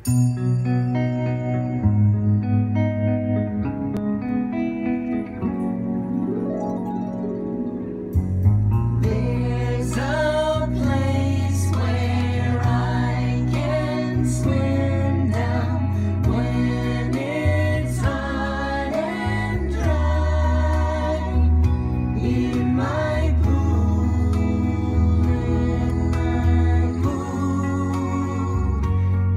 There's a place where I can swim down when it's hot and dry. In my pool,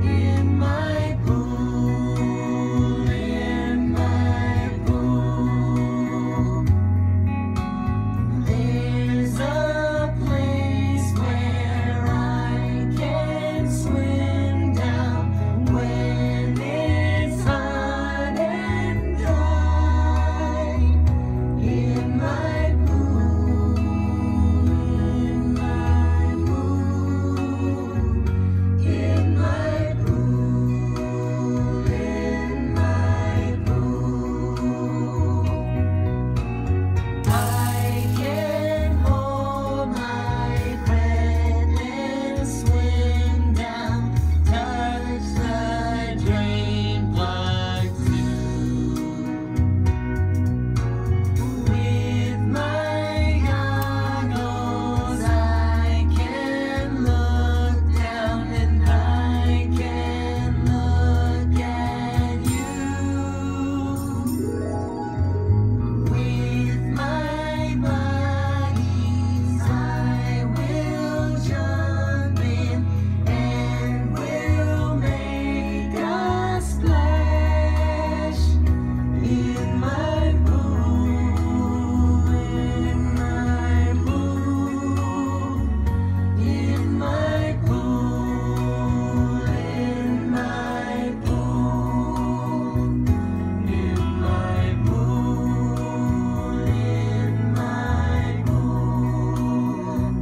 in my pool, in my pool. There's a place where I can swim down when it's hot and dry. In my pool, in my pool, in my pool, in my pool. I can hold my breath and swim down, touch the drain plug too. With my goggles I can look down and I can look at you. With my buddies I will jump in and we'll make a splash. In my pool, in my pool, in my pool, in my pool, in my pool, in my pool,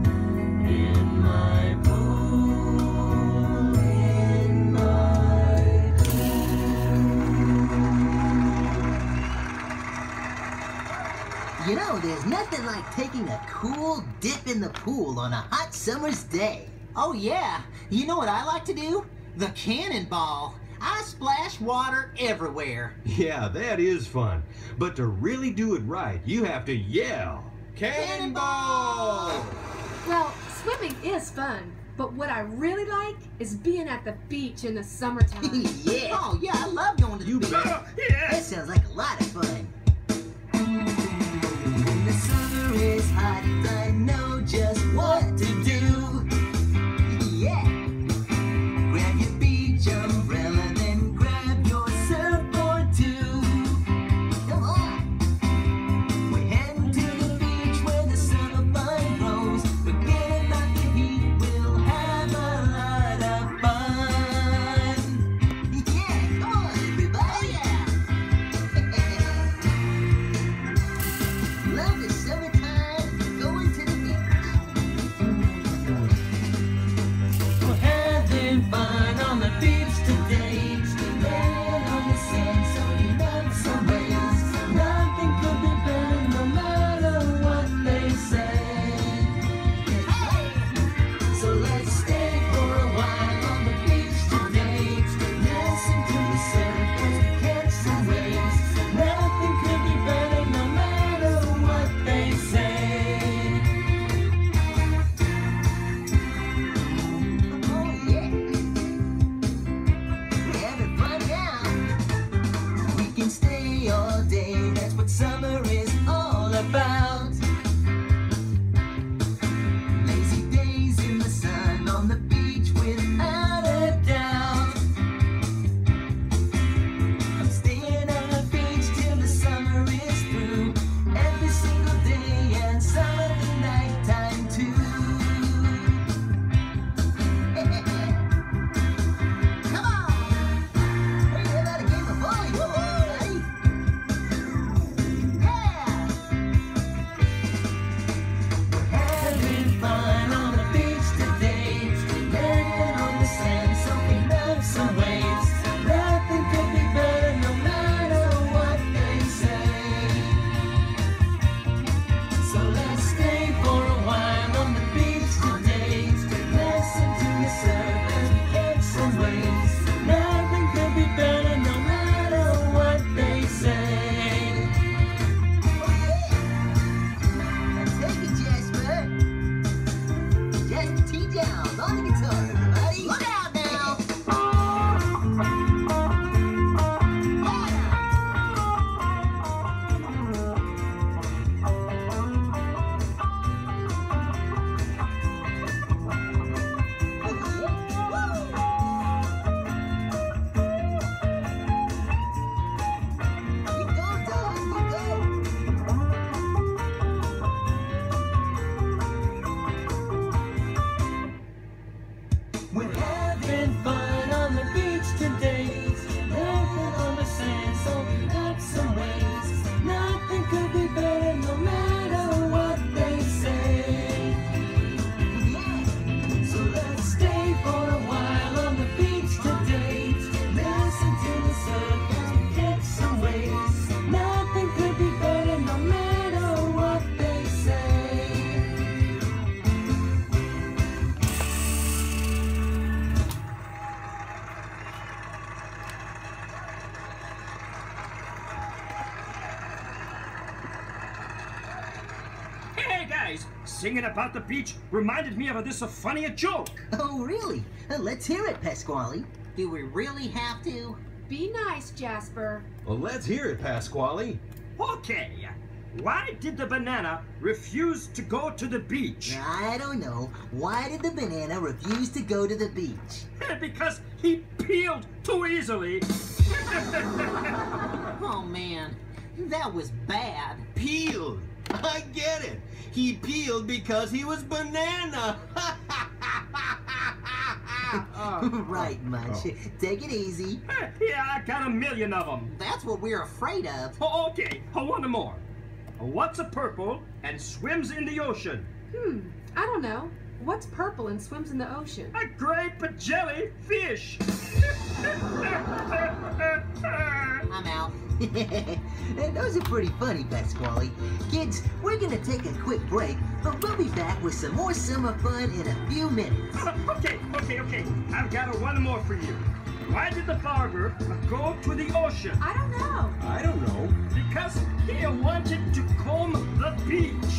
in my pool, in my You know, there's nothing like taking a cool dip in the pool on a hot summer's day. Oh yeah, you know what I like to do? The cannonball. I splash water everywhere. Yeah, that is fun. But to really do it right, you have to yell, "Cannonball!" Well, swimming is fun, but what I really like is being at the beach in the summertime. Yeah, Oh yeah, I love going to the You beach. bet. that sounds like a lot of fun. When the summer is hot, I know just what to do. Yeah. Grab your beach umbrella, then grab your surfboard too. Come on. We're heading to the beach where the summer fun grows. Forget about the heat, we'll have a lot of fun. Yeah, come on everybody. Oh yeah. Love is summertime, going to the beach. singing about the beach reminded me of this funny joke. Oh, really? Let's hear it, Pasquale. Do we really have to? Be nice, Jasper. Well, let's hear it, Pasquale. Okay. Why did the banana refuse to go to the beach? I don't know. Why did the banana refuse to go to the beach? Because he peeled too easily. Oh man, that was bad. Peeled. I get it. He peeled because he was banana. Right, Munch. Take it easy. Yeah, I got a million of them. That's what we're afraid of. Oh, okay, one more. What's a purple and swims in the ocean? I don't know. What's purple and swims in the ocean? A grape jellyfish. I'm out. Those are pretty funny, Pasquale. Kids, we're gonna take a quick break, but we'll be back with some more summer fun in a few minutes. Okay. I've got one more for you. Why did the barber go to the ocean? I don't know. I don't know. Because he wanted to comb the beach.